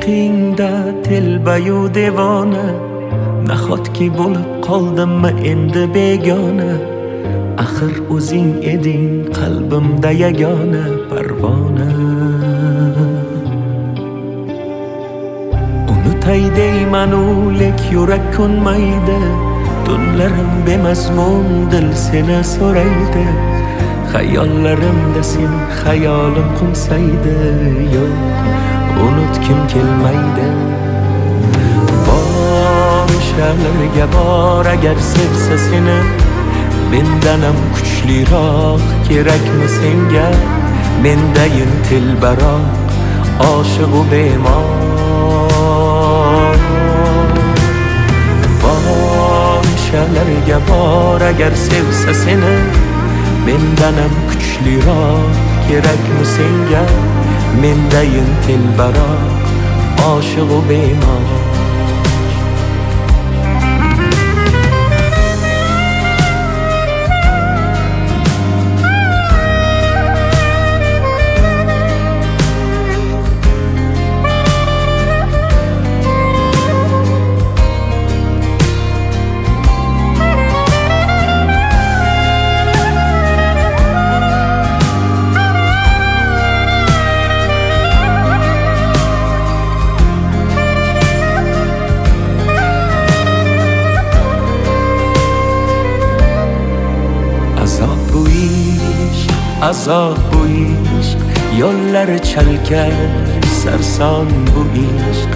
ishqingda telbayu devona, nahotki bo'lib qoldimmi endi begona. Axir o'zing eding qalbimda yagona parvona. Unutay deymanu lek yurak ko'nmaydi, tunlarim bemazmun dil seni so'raydi. Xayollarimda sen xayolim qo'nsaydi, yo'q unutkim kelmaydi. Bor o'shalarga bor agar sevsa seni, mendanam kuchliroq kerakmi senga? Mendayin telbaroq oshiqu bemor. Bor o'shalarga bor agar sevsa seni, mendanam kuchliroq kerakmi senga? Mendayin telbaroq oshiqu bemor. Azob bu ishq, yo'llari chalkar sarson bu ishq.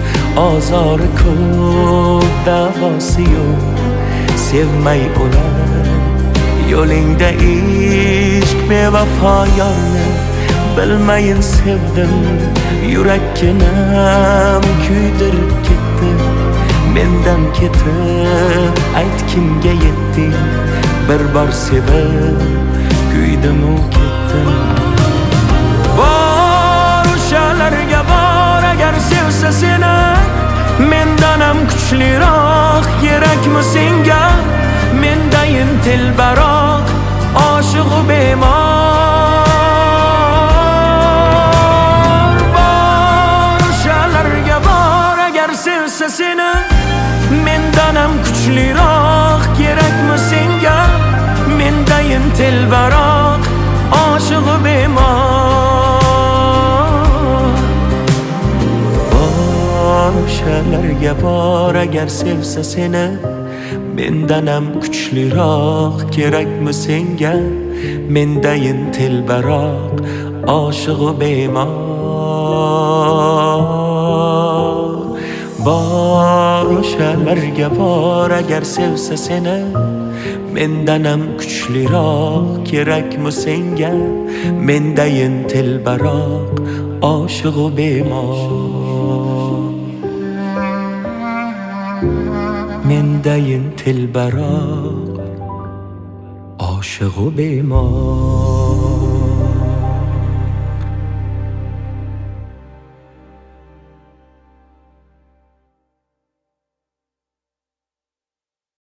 Ozori ko'p, davosi yo'q, sevmay o'lar yo'lingda ishq. Bevafo yorni bilmayin sevdim, yurakkinam kuydirib ketdi. Mendan ketib ayt kimga yetding, bir bor sevib kuydimu ketdim. Bor o'shalarga bor agar sevsa seni, mendanam kuchliroq kerakmi senga? Mendayin telbaroq oshiqu bemor. Bor o'shalarga bor agar sevsa seni, mendanam kuchliroq kerakmi senga? Mendayin telbaroq oshiqu bemor. Bor o'shalarga bor agar sevsa seni, mendanam kuchliroq kerakmi senga? Mendayin telbaroq oshiqu bemor. Bor o'shalarga bor agar sevsa seni, mendanam kuchliroq kerakmi senga? Mendayin telbaroq oshiqu bemor. Mendayin telbaroq oshiqu bemor.